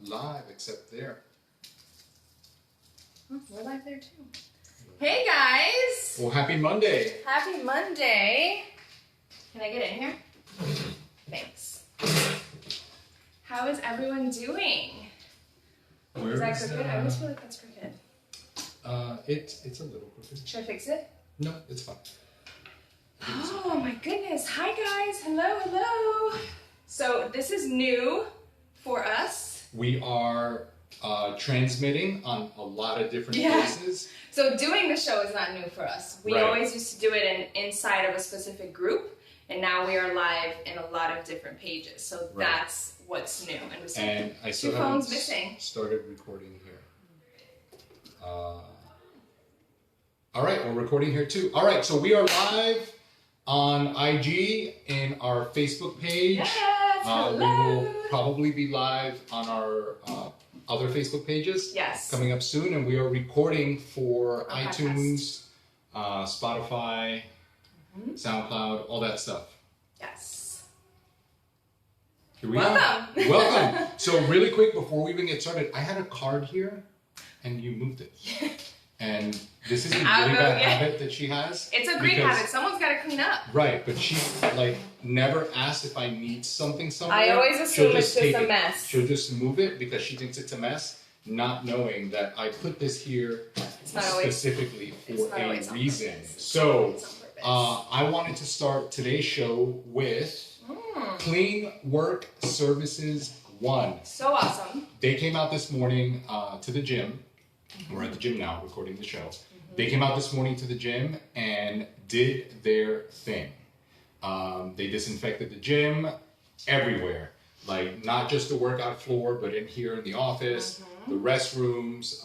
live except there. We're live there too. Hey guys! Well, happy Monday. Happy Monday. Can I get in here? Thanks. How is everyone doing? Is that crooked? I always feel like that's crooked. It's a little crooked. Should I fix it? No, it's fine. Oh my goodness. Hi guys. Hello, hello. So this is new for us. We are transmitting on a lot of different places. So doing the show is not new for us. We always used to do it inside of a specific group, and now we are live in a lot of different pages. So that's what's new. And I still two phones missing. Started recording here. All right, we're recording here too. All right, so we are live on IG in our Facebook page. Yes, hello. We will probably be live on our other Facebook pages. Yes. Coming up soon, and we are recording for iTunes, Spotify, SoundCloud, all that stuff. Yes. Here we are. Welcome. So really quick, before we even get started, I had a card here, and you moved it. And this is a really bad habit that she has. It's a great habit. Someone's got to clean up. Right, but she never asks if I need something somewhere. I always assume it's just a mess. She'll just move it because she thinks it's a mess, not knowing that I put this here specifically for a reason. So I wanted to start today's show with Clean Work Services 1. So awesome. They came out this morning to the gym. We're at the gym now recording the show. They came out this morning to the gym and did their thing. They disinfected the gym everywhere. Like not just the workout floor, but in here in the office, the restrooms,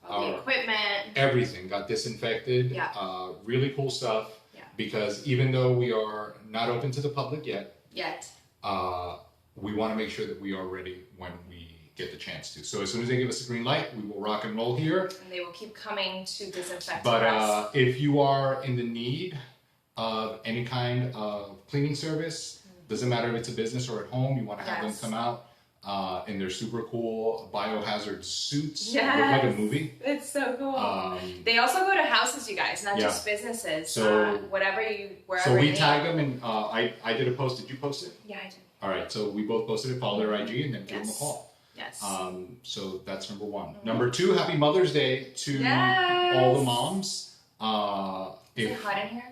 the equipment. Everything got disinfected. Yeah. Really cool stuff. Yeah. Because even though we are not open to the public yet, we want to make sure that we are ready when we get the chance to. So as soon as they give us a green light, we will rock and roll here. And they will keep coming to disinfect But if you are in the need of any kind of cleaning service, doesn't matter if it's a business or at home, you want to have them come out in their super cool biohazard suits. Look like a movie. It's so cool. They also go to houses, you guys, not just businesses. So wherever. So we tagged them, and I did a post. Did you post it? Yeah, I did. All right, so we both posted it. Follow their IG and then give them a call. Yes. So that's number one. Number two, happy Mother's Day to all the moms. Is it hot in here?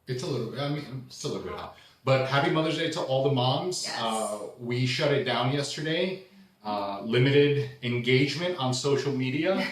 It's a little bit, it's a little bit hot. But happy Mother's Day to all the moms. Yes. We shut it down yesterday. Limited engagement on social media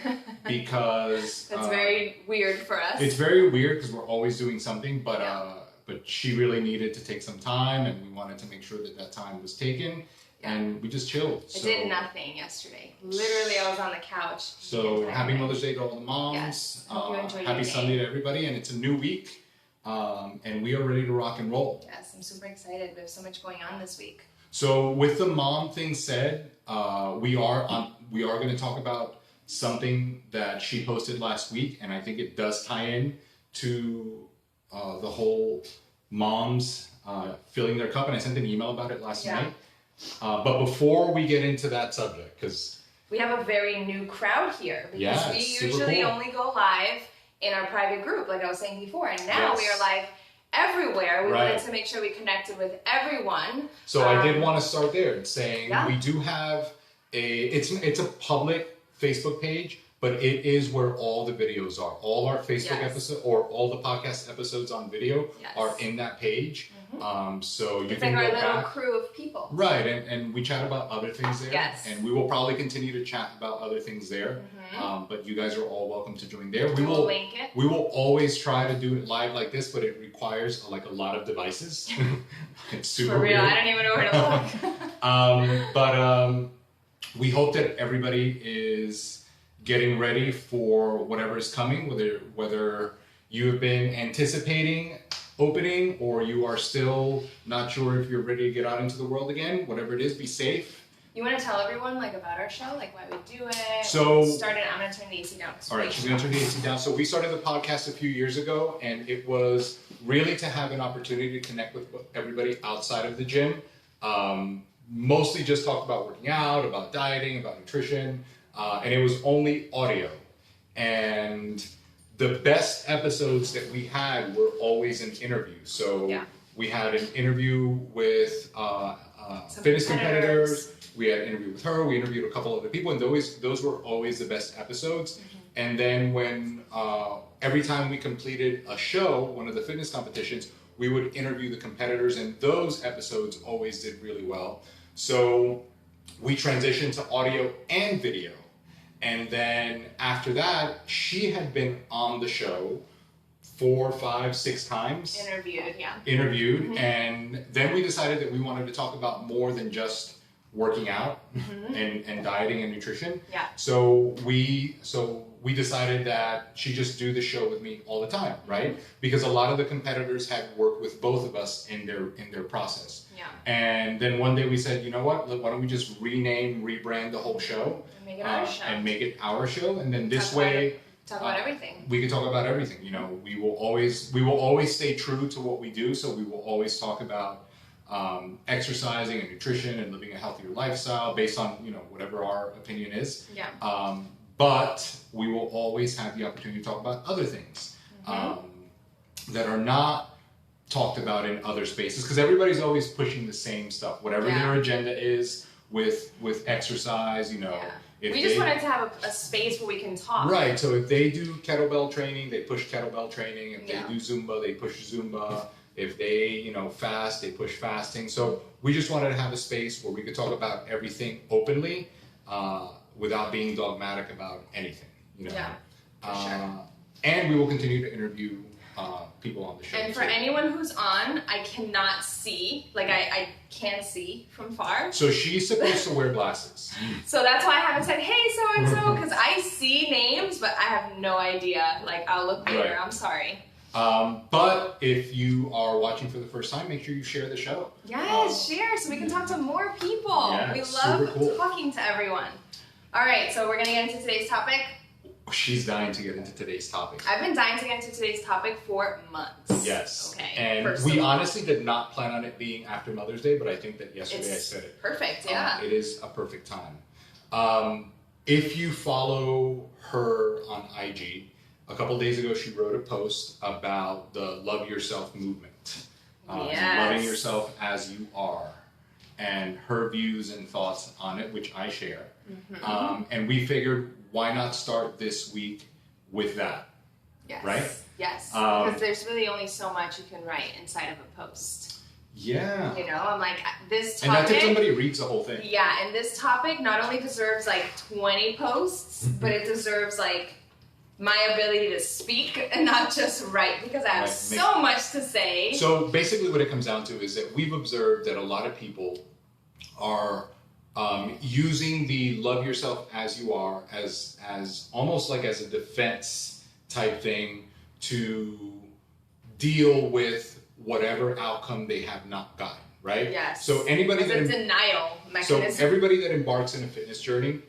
because... That's very weird for us. It's very weird because we're always doing something, but she really needed to take some time, and we wanted to make sure that time was taken. And we just chilled. I did nothing yesterday. Literally, I was on the couch. So happy Mother's Day to all the moms. Yes. Hope you enjoyed happy Sunday to everybody. And it's a new week. And we are ready to rock and roll. Yes, I'm super excited. We have so much going on this week. So with the mom thing said, we are going to talk about something that she posted last week. And I think it does tie in to the whole moms filling their cup. And I sent an email about it last night. But before we get into that subject, because we have a very new crowd here, because we usually only go live in our private group, like I was saying before, and now we are live everywhere. We wanted to make sure we connected with everyone. So I did want to start there saying we do have it's a public Facebook page, but it is where all the videos are. All our Facebook episodes or all the podcast episodes on video are in that page. So you can like go our little back. Crew of people. Right, and we chat about other things there. Yes. And we will probably continue to chat about other things there. But you guys are all welcome to join there. We will link it. We will always try to do it live like this, but it requires a lot of devices. It's super For real, weird. I don't even know where to look. But we hope that everybody is getting ready for whatever is coming, whether you have been anticipating opening or you are still not sure if you're ready to get out into the world again. Whatever it is, be safe. You want to tell everyone about our show, why we do it? So I'm going to turn the AC down. All right, she's going to turn the AC down. So we started the podcast a few years ago, and it was really to have an opportunity to connect with everybody outside of the gym. mostly just talked about working out, about dieting, about nutrition, and it was only audio. And the best episodes that we had were always an interview. So we had an interview with fitness competitors. We had an interview with her. We interviewed a couple other people, and those were always the best episodes. Mm-hmm. And then when every time we completed a show, one of the fitness competitions, we would interview the competitors, and those episodes always did really well. So we transitioned to audio and video. And then after that, she had been on the show 4, 5, 6 times. Interviewed. Mm-hmm. And then we decided that we wanted to talk about more than just working out and dieting and nutrition. Yeah. So we decided that she just do the show with me all the time, right? Mm-hmm. Because a lot of the competitors had worked with both of us in their process. Yeah. And then one day we said, you know what? Why don't we just rebrand the whole show and make it our show? And make it our show, and then this way. Talk about everything. We can talk about everything. You know, we will always stay true to what we do. So we will always talk about exercising and nutrition and living a healthier lifestyle based on, you know, whatever our opinion is. Yeah. But we will always have the opportunity to talk about other things that are not talked about in other spaces, because everybody's always pushing the same stuff, whatever their agenda is with exercise, you know. Yeah. We just wanted to have a space where we can talk. Right. So if they do kettlebell training, they push kettlebell training. If they do Zumba, they push Zumba. If they, you know, fast, they push fasting. So we just wanted to have a space where we could talk about everything openly without being dogmatic about anything. You know? Yeah, for sure. And we will continue to interview people on the show. And for anyone who's on, I cannot see. Like, I can see from far. So she's supposed to wear glasses. So that's why I haven't said, hey, so-and-so, because I see names, but I have no idea. Like, I'll look later. Right. I'm sorry. But if you are watching for the first time, make sure you share the show. Yes, share so we can talk to more people. Yeah, we love talking to everyone. All right, so we're going to get into today's topic. She's dying to get into today's topic. I've been dying to get into today's topic for months. Yes. Okay. And we honestly did not plan on it being after Mother's Day, but I think that yesterday I said it. Perfect, yeah. It is a perfect time. If you follow her on IG, a couple days ago she wrote a post about the Love Yourself movement. Loving yourself as you are. And her views and thoughts on it, which I share. Mm-hmm. And we figured, why not start this week with that? Yes. Right? Yes. Because there's really only so much you can write inside of a post. Yeah. You know, I'm like, this topic. And that's if somebody reads the whole thing. Yeah, and this topic not only deserves like 20 posts, but it deserves like my ability to speak and not just write, because I have so much to say. So basically what it comes down to is that we've observed that a lot of people are using the love yourself as you are as almost like as a defense type thing to deal with whatever outcome they have not gotten, right? Yes. So anybody that denial mechanism. So everybody that embarks in a fitness journey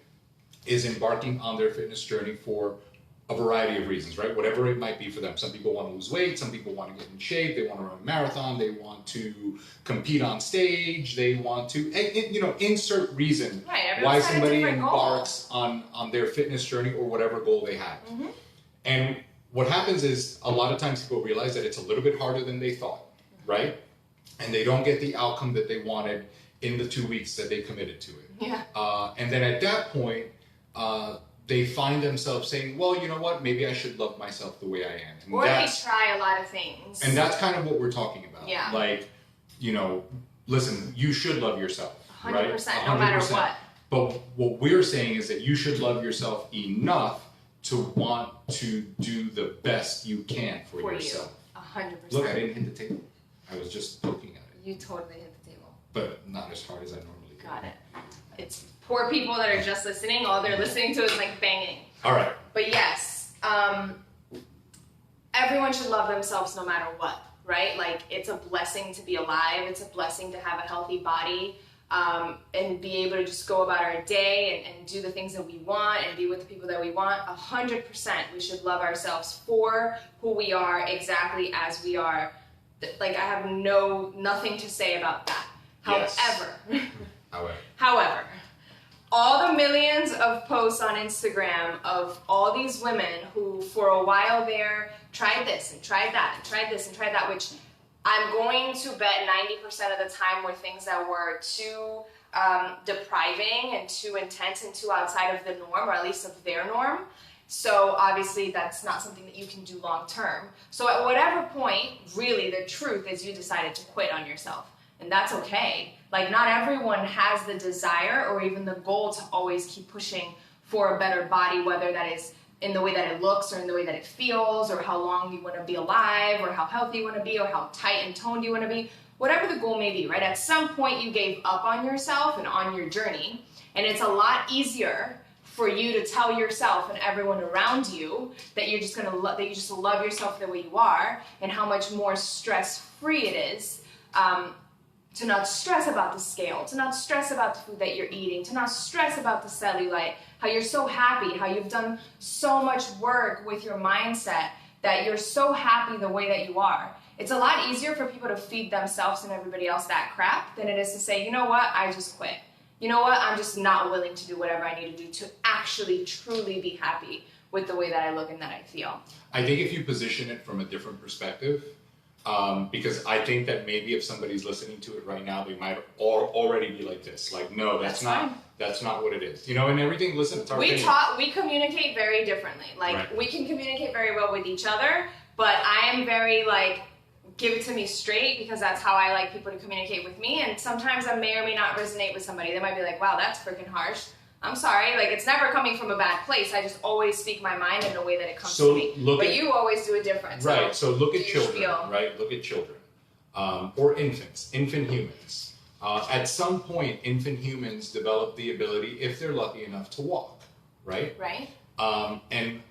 is embarking on their fitness journey for a variety of reasons, right? Whatever it might be for them. Some people want to lose weight. Some people want to get in shape. They want to run a marathon. They want to compete on stage. They want to, you know, insert reason why somebody embarks on their fitness journey or whatever goal they have. Mm-hmm. And what happens is a lot of times people realize that it's a little bit harder than they thought, right? And they don't get the outcome that they wanted in the 2 weeks that they committed to it. Yeah. And then at that point, they find themselves saying, well, you know what, maybe I should love myself the way I am. And or they try a lot of things. And that's kind of what we're talking about. Yeah. Like, you know, listen, you should love yourself. 100%, right? 100%, no matter what. But what we're saying is that you should love yourself enough to want to do the best you can for yourself. You. 100%. Look, I didn't hit the table. I was just poking at it. You totally hit the table. But not as hard as I normally do. Got it. It's poor people that are just listening. All they're listening to is like banging. All right. But yes, everyone should love themselves no matter what, right? Like, it's a blessing to be alive. It's a blessing to have a healthy body and be able to just go about our day and do the things that we want and be with the people that we want. 100%. We should love ourselves for who we are, exactly as we are. Like, I have nothing to say about that. Yes. However, However, all the millions of posts on Instagram of all these women who for a while there tried this and tried that and tried this and tried that, which I'm going to bet 90% of the time were things that were too depriving and too intense and too outside of the norm, or at least of their norm. So obviously that's not something that you can do long term. So at whatever point, really the truth is you decided to quit on yourself. And that's okay. Like, not everyone has the desire or even the goal to always keep pushing for a better body, whether that is in the way that it looks or in the way that it feels, or how long you want to be alive, or how healthy you want to be, or how tight and toned you want to be. Whatever the goal may be, right? At some point you gave up on yourself and on your journey, and it's a lot easier for you to tell yourself and everyone around you that you're just that you just love yourself the way you are, and how much more stress-free it is to not stress about the scale, to not stress about the food that you're eating, to not stress about the cellulite, how you're so happy, how you've done so much work with your mindset that you're so happy the way that you are. It's a lot easier for people to feed themselves and everybody else that crap than it is to say, you know what, I just quit. You know what, I'm just not willing to do whatever I need to do to actually truly be happy with the way that I look and that I feel. I think if you position it from a different perspective, because I think that maybe if somebody's listening to it right now, they might already be like this. Like, no, that's not what it is. You know, and everything, listen, it's our opinion. We communicate very differently. Like, right. We can communicate very well with each other, but I am very, like, give it to me straight, because that's how I like people to communicate with me. And sometimes I may or may not resonate with somebody. They might be like, wow, that's freaking harsh. I'm sorry, like, it's never coming from a bad place. I just always speak my mind in the way that it comes to me. But you always do it different. Right, so look at children, right? Look at children. Or infants, infant humans. At some point, infant humans develop the ability, if they're lucky enough, to walk, right? Right. And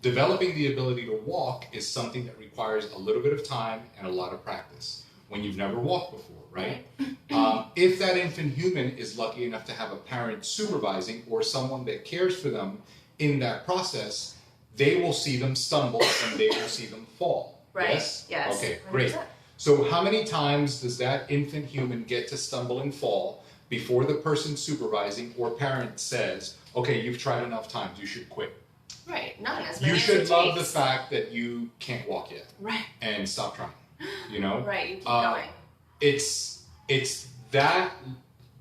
developing the ability to walk is something that requires a little bit of time and a lot of practice when you've never walked before, right? If that infant human is lucky enough to have a parent supervising or someone that cares for them in that process, they will see them stumble and they will see them fall. Right. Yes? Yes. Okay, great. So how many times does that infant human get to stumble and fall before the person supervising or parent says, okay, you've tried enough times, you should quit? Right, none as many You as should it love takes. the fact that you can't walk yet. Right. And stop trying, you know? Right, you keep going. It's that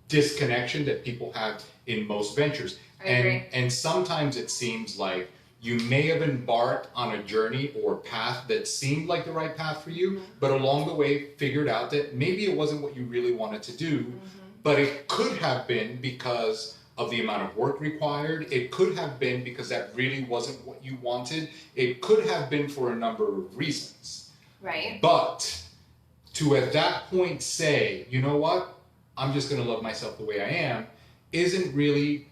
disconnection that people have in most ventures. I agree. And sometimes it seems like you may have embarked on a journey or path that seemed like the right path for you, but along the way figured out that maybe it wasn't what you really wanted to do, but it could have been because of the amount of work required. It could have been because that really wasn't what you wanted. It could have been for a number of reasons. Right. But to at that point say, you know what, I'm just going to love myself the way I am, isn't really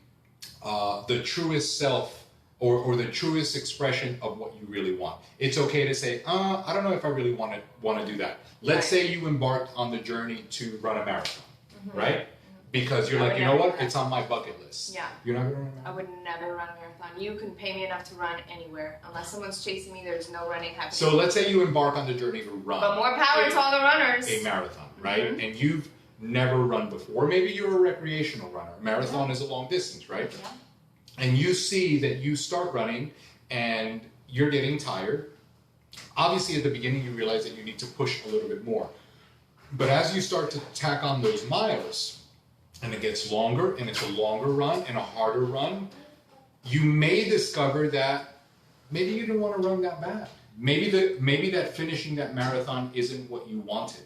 the truest self or the truest expression of what you really want. It's okay to say, I don't know if I really want to do that. Let's say you embarked on the journey to run a marathon, right? Because you're like, you know what? It's on my bucket list. Yeah. You're not going to run a marathon? I would never run a marathon. You can pay me enough to run anywhere. Unless someone's chasing me, there's no running happening. So let's say you embark on the journey to run. But more power to all the runners. A marathon, right? And you've never run before. Maybe you're a recreational runner. A marathon is a long distance, right? Yeah. And you see that you start running and you're getting tired. Obviously, at the beginning, you realize that you need to push a little bit more. But as you start to tack on those miles, and it gets longer, and it's a longer run and a harder run, you may discover that maybe you didn't want to run that bad. Maybe that finishing that marathon isn't what you wanted.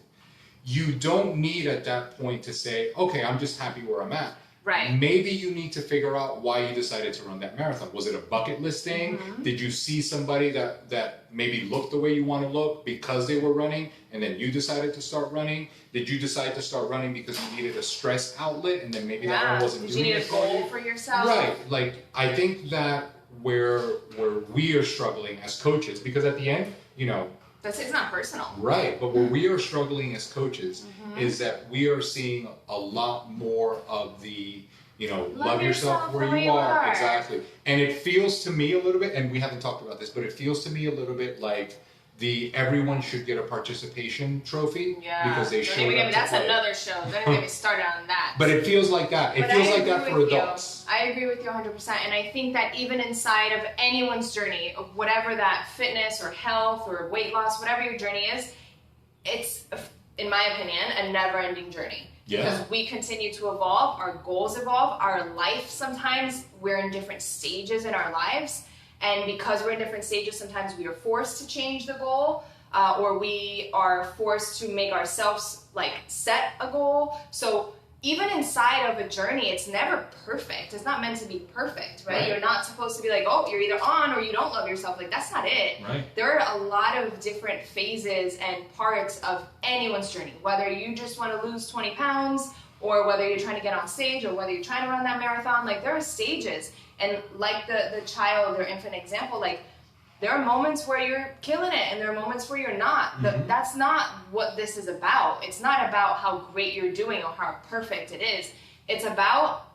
You don't need at that point to say, okay, I'm just happy where I'm at. Right. Maybe you need to figure out why you decided to run that marathon. Was it a bucket list thing? Did you see somebody that maybe looked the way you want to look because they were running, and then you decided to start running? Did you decide to start running because you needed a stress outlet, and then maybe that one wasn't doing it for you? You need a goal for yourself. Right. Like, I think that where we are struggling as coaches, because at the end, you know, It's not personal. Right, but where we are struggling as coaches is that we are seeing a lot more of the, love yourself where you are. Exactly. And it feels to me a little bit, and we haven't talked about this, but it feels to me a little bit like everyone should get a participation trophy because they showed up. That's another show. Don't even get me started on that. But it feels like that. It feels like that for adults. I agree with you 100%. And I think that even inside of anyone's journey, of whatever that fitness or health or weight loss, whatever your journey is, it's, in my opinion, a never-ending journey. Yeah. Because we continue to evolve, our goals evolve, our life sometimes, we're in different stages in our lives. And because we're in different stages, sometimes we are forced to change the goal, or we are forced to make ourselves like set a goal. So even inside of a journey, it's never perfect. It's not meant to be perfect, right? You're not supposed to be like, oh, you're either on or you don't love yourself. Like, that's not it. Right. There are a lot of different phases and parts of anyone's journey, whether you just want to lose 20 pounds or whether you're trying to get on stage or whether you're trying to run that marathon. Like, there are stages. And like the child or infant example, like, there are moments where you're killing it and there are moments where you're not. That's not what this is about. It's not about how great you're doing or how perfect it is. It's about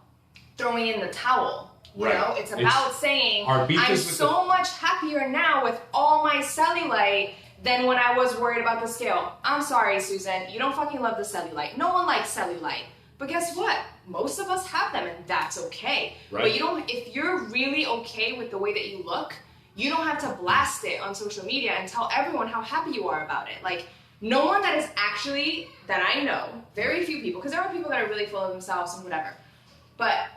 throwing in the towel. You know, it's about saying, I'm so much happier now with all my cellulite than when I was worried about the scale. I'm sorry, Susan, you don't fucking love the cellulite. No one likes cellulite. But guess what? Most of us have them, and that's okay. Right. But you don't. If you're really okay with the way that you look, you don't have to blast it on social media and tell everyone how happy you are about it. Like, no one that is actually, that I know, very few people, because there are people that are really full of themselves and whatever, but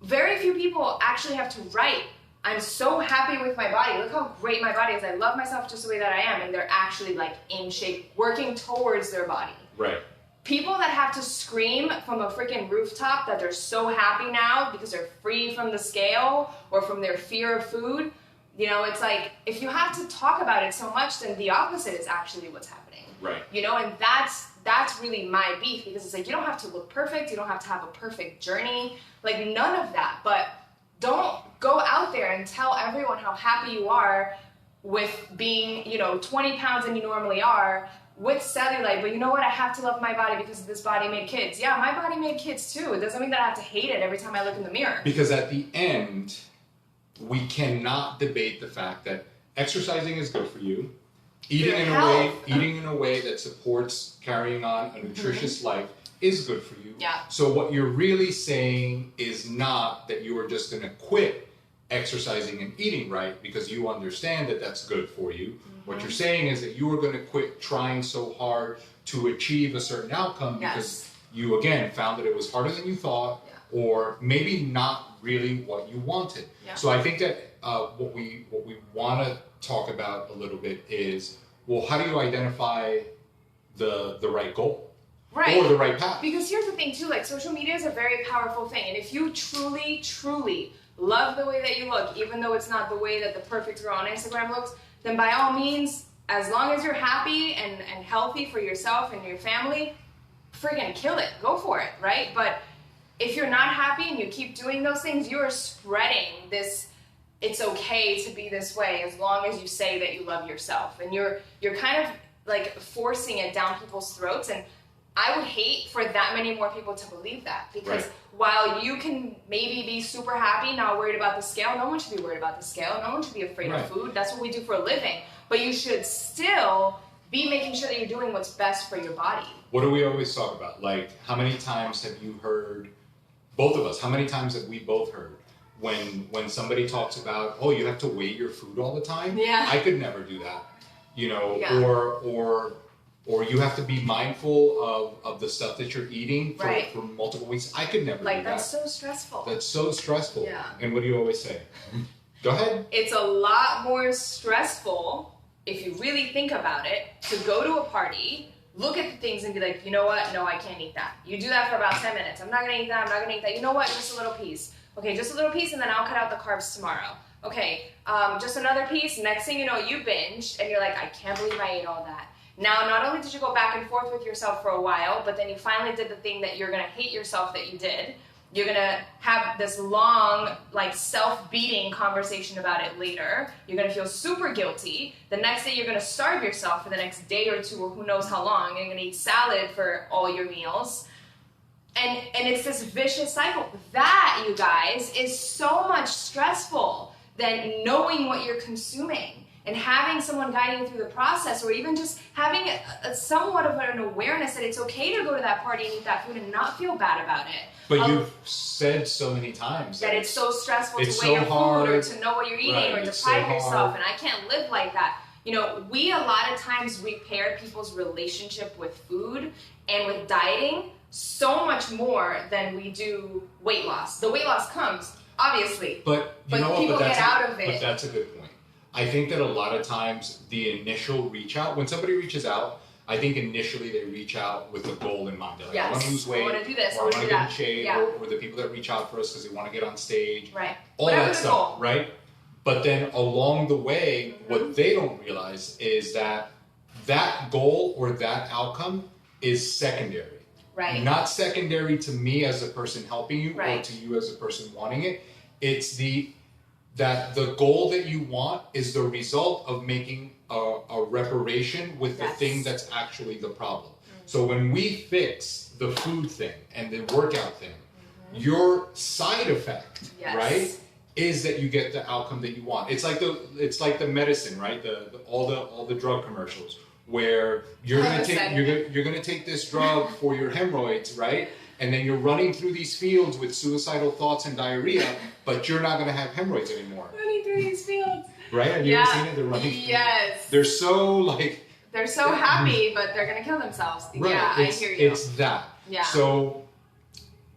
very few people actually have to write, I'm so happy with my body. Look how great my body is. I love myself just the way that I am. And they're actually like in shape, working towards their body. Right. People that have to scream from a freaking rooftop that they're so happy now because they're free from the scale or from their fear of food, you know, it's like, if you have to talk about it so much, then the opposite is actually what's happening. Right. You know, and that's really my beef, because it's like, you don't have to look perfect. You don't have to have a perfect journey. Like, none of that. But don't go out there and tell everyone how happy you are with being, you know, 20 pounds than you normally are, with cellulite, but you know what? I have to love my body because this body made kids. Yeah, my body made kids too. It doesn't mean that I have to hate it every time I look in the mirror. Because at the end, we cannot debate the fact that exercising is good for you. Eating in a way that supports carrying on a nutritious life is good for you. Yeah. So what you're really saying is not that you are just going to quit exercising and eating right because you understand that that's good for you. What you're saying is that you are going to quit trying so hard to achieve a certain outcome because you, again, found that it was harder than you thought or maybe not really what you wanted. Yeah. So I think that what we want to talk about a little bit is, well, how do you identify the right goal? Right. Or the right path? Because here's the thing too, like, social media is a very powerful thing. And if you truly, truly love the way that you look, even though it's not the way that the perfect girl on Instagram looks, then by all means, as long as you're happy and healthy for yourself and your family, friggin' kill it. Go for it, right? But if you're not happy and you keep doing those things, you are spreading this, it's okay to be this way as long as you say that you love yourself. And you're kind of like forcing it down people's throats. And I would hate for that many more people to believe that, because while you can maybe be super happy, not worried about the scale, no one should be worried about the scale. No one should be afraid of food. That's what we do for a living. But you should still be making sure that you're doing what's best for your body. What do we always talk about? Like, how many times have you heard, both of us, how many times have we both heard when somebody talks about, oh, you have to weigh your food all the time? Yeah. I could never do that. You know, or you have to be mindful of the stuff that you're eating for multiple weeks. I could never do that. Like, that's so stressful. That's so stressful. Yeah. And what do you always say? Go ahead. It's a lot more stressful, if you really think about it, to go to a party, look at the things and be like, you know what? No, I can't eat that. You do that for about 10 minutes. I'm not going to eat that. I'm not going to eat that. You know what? Just a little piece. Okay, just a little piece, and then I'll cut out the carbs tomorrow. Okay, just another piece. Next thing you know, you binged, and you're like, I can't believe I ate all that. Now, not only did you go back and forth with yourself for a while, but then you finally did the thing that you're going to hate yourself that you did. You're going to have this long, like, self-beating conversation about it later. You're going to feel super guilty. The next day, you're going to starve yourself for the next day or two, or who knows how long. You're going to eat salad for all your meals. And it's this vicious cycle. That, you guys, is so much stressful than knowing what you're consuming. and having someone guiding you through the process, or even just having a somewhat of an awareness that it's okay to go to that party and eat that food and not feel bad about it. But you've said so many times that it's so stressful to weigh so your hard, food or to know what you're eating, right, or it's deprive so yourself, hard. and I can't live like that. You know, we a lot of times repair people's relationship with food and with dieting so much more than we do weight loss. The weight loss comes, obviously, but people get out of it. But that's a good point. I think that a lot of times the initial reach out, when somebody reaches out, I think initially they reach out with a goal in mind. They're like, Yes. I want to lose weight, I want to do this, or I want to get in shape, yeah. or the people that reach out for us because they want to get on stage. Right. All Whatever that the stuff, goal. right? But then along the way, what they don't realize is that that goal or that outcome is secondary. Right. Not secondary to me as a person helping you, Right. or to you as a person wanting it. It's that the goal that you want is the result of making a reparation with the Yes. thing that's actually the problem. So when we fix the food thing and the workout thing, your side effect, Yes. right, is that you get the outcome that you want. It's like the medicine, right? All the drug commercials where you're gonna take this drug for your hemorrhoids, right? And then you're running through these fields with suicidal thoughts and diarrhea, but you're not gonna have hemorrhoids anymore. Running through these fields. Right? Have you ever seen it? They're running. Yes. They're so like. They're so happy, but they're gonna kill themselves. Right. Yeah, I hear you. It's that. Yeah. So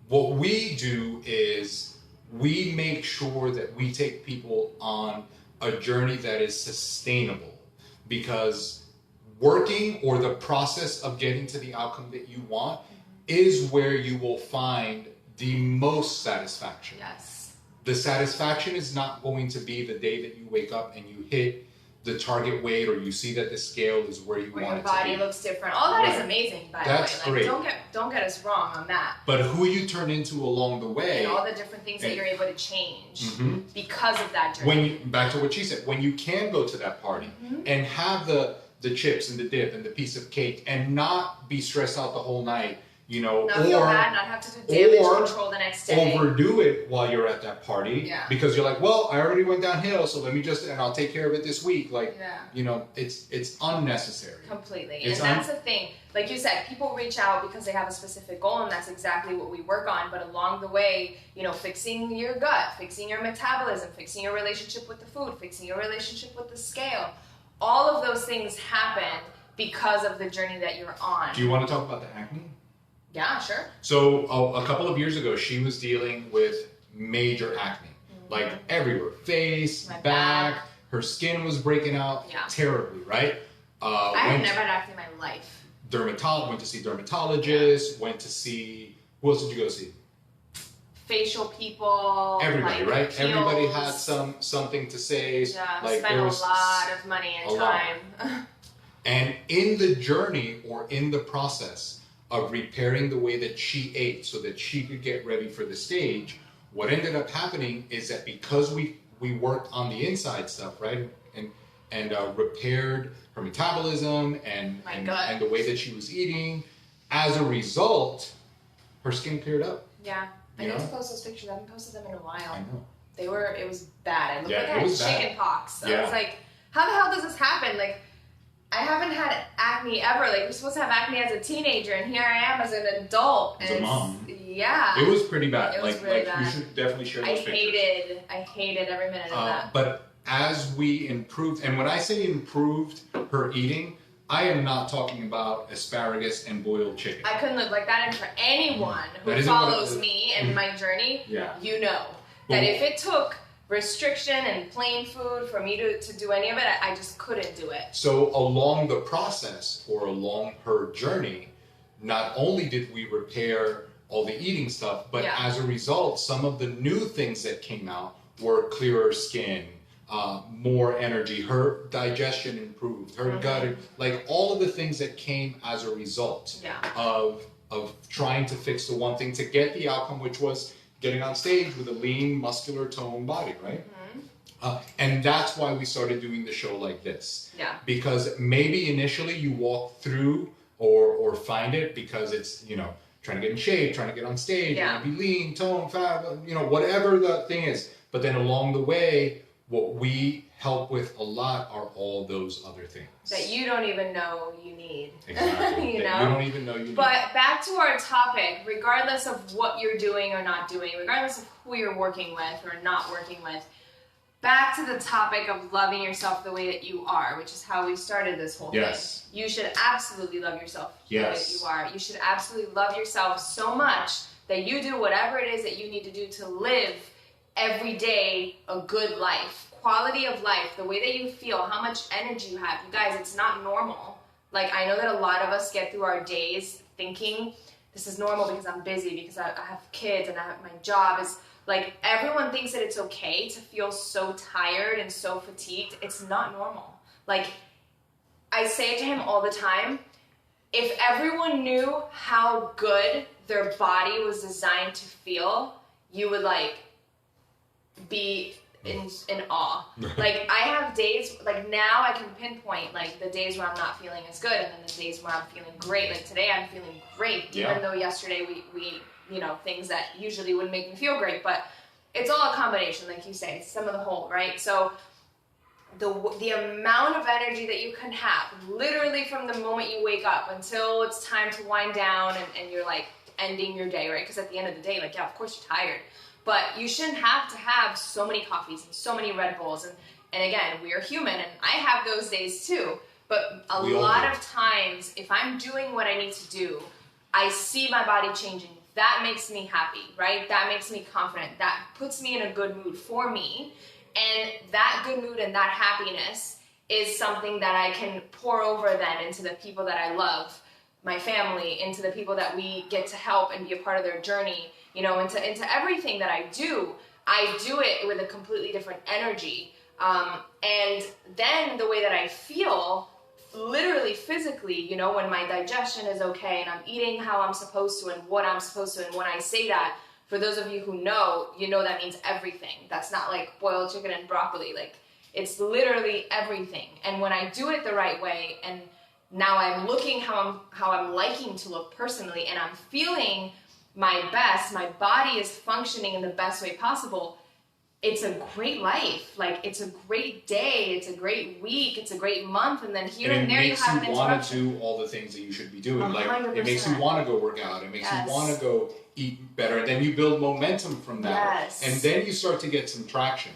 what we do is we make sure that we take people on a journey that is sustainable, because working or the process of getting to the outcome that you want is where you will find the most satisfaction. Yes. The satisfaction is not going to be the day that you wake up and you hit the target weight, or you see that the scale is where you Where want your it body to be. looks different. All that is Right. amazing, by That's the way. Like, great. don't get us wrong on that. But who you turn into along the way, And all the different things that and- you're able to change Mhm. because of that journey. back to what she said, when you can go to that party and have the chips and the dip and the piece of cake and not be stressed out the whole night, Not feel bad, not have to do damage control the next day. overdo it while you're at that party, Yeah. because you're like, well, I already went downhill, so let me and I'll take care of it this week. Like, Yeah. it's unnecessary. Completely. It's And that's the thing. Like you said, people reach out because they have a specific goal, and that's exactly what we work on. But along the way, fixing your gut, fixing your metabolism, fixing your relationship with the food, fixing your relationship with the scale, all of those things happen because of the journey that you're on. Do you want to talk about the acne? Yeah, sure. So a couple of years ago, she was dealing with major acne, like everywhere, face, My back. back. Her skin was breaking out Yeah. terribly, right? I have never had acne in my life. Went to see dermatologists, went to see, who else did you go see? Facial people. Everybody, like, right? peels. Everybody had something to say. Yeah, like spent there a was lot of money and a lot. time. And in the journey or in the process of repairing the way that she ate so that she could get ready for the stage, what ended up happening is that because we worked on the inside stuff, right? And repaired her metabolism and the way that she was eating, as a result, her skin cleared up. Yeah. I You need know? to post those pictures. I haven't posted them in a while. I know. It was bad. I looked Yeah, like I it had was bad. chicken pox. So I Yeah. was like, how the hell does this happen? Like, I haven't had acne ever. Like, you're supposed to have acne as a teenager, and here I am as an adult. As And a mom. Yeah. It was pretty bad. It was really bad. You should definitely share those pictures. I hated every minute of that. But as we improved, and when I say improved her eating, I am not talking about asparagus and boiled chicken. I couldn't live like that. And for anyone who That isn't what follows it- me and my journey, Yeah. you know that if it took restriction and plain food for me to do any of it, I just couldn't do it. So along the process or along her journey, not only did we repair all the eating stuff, but as a result, some of the new things that came out were clearer skin, more energy, her digestion improved, her gut, like all of the things that came as a result of trying to fix the one thing to get the outcome, which was getting on stage with a lean, muscular toned body, right? And that's why we started doing the show like this. Yeah. Because maybe initially you walk through or find it because it's, trying to get in shape, trying to get on stage, you want to be lean, toned, fat, whatever the thing is. But then along the way, what we help with a lot are all those other things that you don't even know you need. Exactly. You that know? You don't even know you need. But back to our topic, regardless of what you're doing or not doing, regardless of who you're working with or not working with, back to the topic of loving yourself the way that you are, which is how we started this whole thing. You should absolutely love yourself the way that you are. You should absolutely love yourself so much that you do whatever it is that you need to do to live every day a good life. Quality of life, the way that you feel, how much energy you have. You guys, it's not normal. Like, I know that a lot of us get through our days thinking, this is normal because I'm busy, because I have kids and I have my job. Is like, everyone thinks that it's okay to feel so tired and so fatigued. It's not normal. Like, I say to him all the time, if everyone knew how good their body was designed to feel, you would, like, be in awe. Like, I have days, like, now I can pinpoint, like, the days where I'm not feeling as good, and then the days where I'm feeling great. Like, today I'm feeling great, even though yesterday we you know, things that usually would make me feel great. But it's all a combination, like you say. It's some of the whole, right? So the amount of energy that you can have, literally from the moment you wake up until it's time to wind down and you're, like, ending your day, right? Because at the end of the day, like, yeah, of course you're tired. But you shouldn't have to have so many coffees and so many Red Bulls. And again, we are human, and I have those days too. But a lot of times, if I'm doing what I need to do, I see my body changing. That makes me happy, right? That makes me confident. That puts me in a good mood for me. And that good mood and that happiness is something that I can pour over then into the people that I love, my family, into the people that we get to help and be a part of their journey, you know, into everything that I do it with a completely different energy. And then the way that I feel, literally physically, you know, when my digestion is okay and I'm eating how I'm supposed to and what I'm supposed to, and when I say that, for those of you who know, you know that means everything. That's not like boiled chicken and broccoli. Like, it's literally everything. And when I do it the right way, and now I'm looking how I'm liking to look personally, and I'm feeling my best, my body is functioning in the best way possible, it's a great life. Like, it's a great day, it's a great week, it's a great month, and then here and there you have an interruption. It makes you want to do all the things that you should be doing. 100%. Like, it makes you want to go work out, it makes you want to go eat better, and then you build momentum from that. And then you start to get some traction.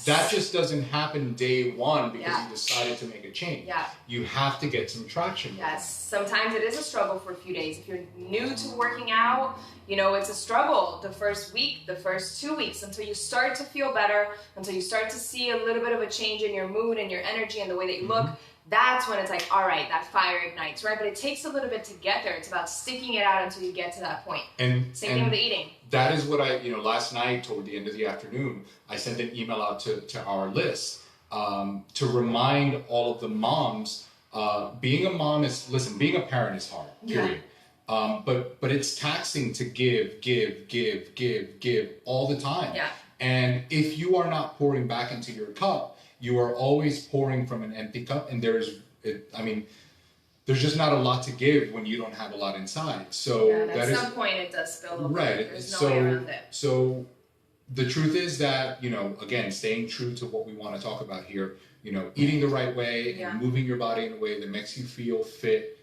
That just doesn't happen day one because you decided to make a change. You have to get some traction. Sometimes it is a struggle for a few days. If you're new to working out, you know, it's a struggle the first week, the first 2 weeks, until you start to feel better, until you start to see a little bit of a change in your mood and your energy and the way that you look. That's when it's like, all right, that fire ignites, right? But it takes a little bit to get there. It's about sticking it out until you get to that point. Same thing with the eating. That is what I, you know, last night toward the end of the afternoon, I sent an email out to our list to remind all of the moms, being a mom is, listen, being a parent is hard, period. But it's taxing to give all the time. And if you are not pouring back into your cup, you are always pouring from an empty cup, and there's just not a lot to give when you don't have a lot inside. So at some point it does spill over. Right. There's no way around it. So the truth is that, you know, again, staying true to what we want to talk about here, you know, eating the right way and moving your body in a way that makes you feel fit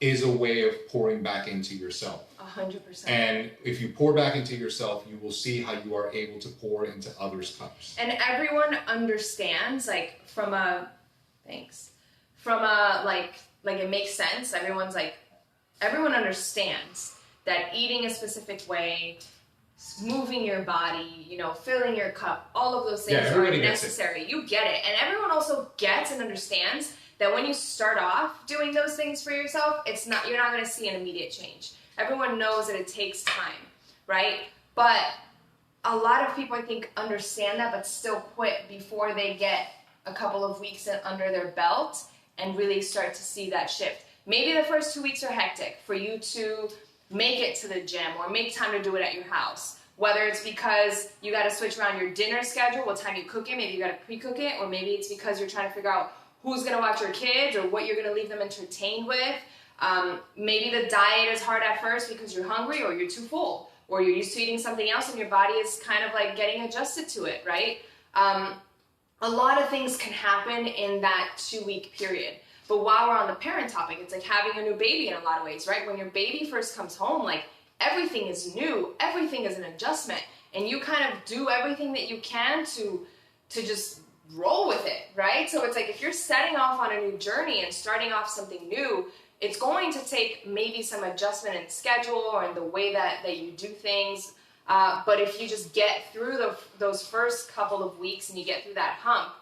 is a way of pouring back into yourself. 100%. And if you pour back into yourself, you will see how you are able to pour into others' cups. And everyone understands, like, like it makes sense. Everyone understands that eating a specific way, moving your body, you know, filling your cup, all of those things are necessary. You get it. And everyone also gets and understands that when you start off doing those things for yourself, you're not going to see an immediate change. Everyone knows that it takes time, right? But a lot of people, I think, understand that, but still quit before they get a couple of weeks under their belt and really start to see that shift. Maybe the first 2 weeks are hectic for you to make it to the gym or make time to do it at your house. Whether it's because you got to switch around your dinner schedule, what time you cook it, maybe you got to pre-cook it, or maybe it's because you're trying to figure out who's going to watch your kids or what you're going to leave them entertained with. Maybe the diet is hard at first because you're hungry or you're too full or you're used to eating something else and your body is kind of like getting adjusted to it, right? a lot of things can happen in that 2-week period. But while we're on the parent topic, it's like having a new baby in a lot of ways, right? When your baby first comes home, like everything is new, everything is an adjustment, and you kind of do everything that you can to just roll with it, right? So it's like if you're setting off on a new journey and starting off something new, it's going to take maybe some adjustment in schedule or in the way that you do things. But if you just get through those first couple of weeks and you get through that hump,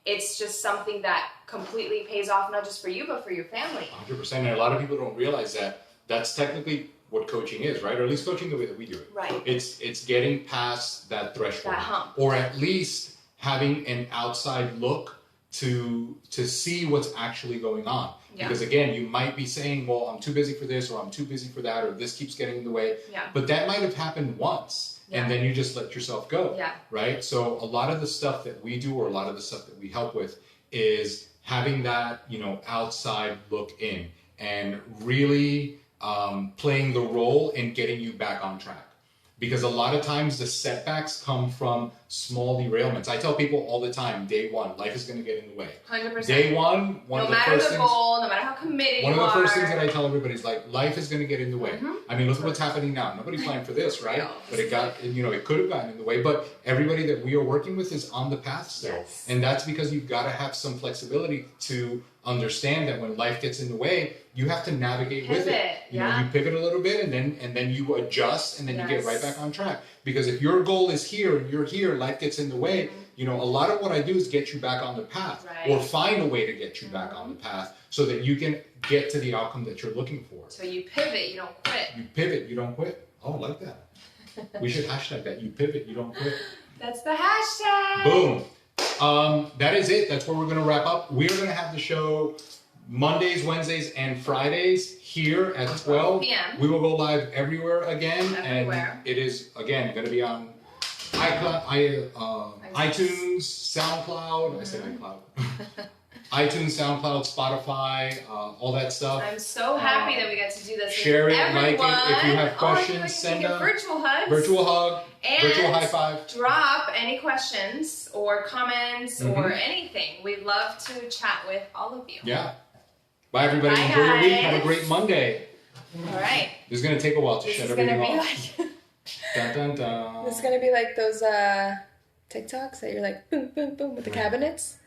it's just something that completely pays off, not just for you, but for your family. 100%. And a lot of people don't realize that that's technically what coaching is, right? Or at least coaching the way that we do it. Right. It's getting past that threshold. That hump. Or at least having an outside look to see what's actually going on. Yeah. Because again, you might be saying, well, I'm too busy for this, or I'm too busy for that, or this keeps getting in the way. Yeah. But that might have happened once, and then you just let yourself go. Yeah. Right? So a lot of the stuff that we do, or a lot of the stuff that we help with, is having that, outside look in, and really playing the role in getting you back on track. Because a lot of times the setbacks come from small derailments. I tell people all the time, day one, life is going to get in the way. 100%. Day one, no matter the goal, no matter how committed you are. One of the first things that I tell everybody is like, life is going to get in the way. Mm-hmm. I mean, look at what's happening now. Nobody planned for this, right? No, but it could have gotten in the way. But everybody that we are working with is on the path still. Yes. And that's because you've got to have some flexibility to understand that when life gets in the way, you have to navigate with it. You pivot a little bit and then you adjust and then you get right back on track. Because if your goal is here and you're here, life gets in the way, a lot of what I do is get you back on the path or find a way to get you back on the path so that you can get to the outcome that you're looking for. So you pivot, you don't quit. You pivot, you don't quit. Oh, I like that. We should hashtag that. You pivot, you don't quit. That's the hashtag. Boom. That is it. That's where we're going to wrap up. We're going to have the show Mondays, Wednesdays, and Fridays here at 12 p.m. We will go live everywhere again. Everywhere. And it is, again, going to be on iTunes, SoundCloud. I said iCloud. iTunes, SoundCloud, Spotify, all that stuff. I'm so happy that we got to do this. Share it, everyone. like it. If you have questions, send them. Virtual hugs. Virtual hug. And virtual high five. Drop any questions or comments or anything. We'd love to chat with all of you. Yeah. Bye, everybody. Bye, Enjoy your week. guys. Have a great Monday. All right. This is going to take a while to shut everything off. Dun, dun, dun. This is going to be like those TikToks that you're like, boom, boom, boom, with the cabinets.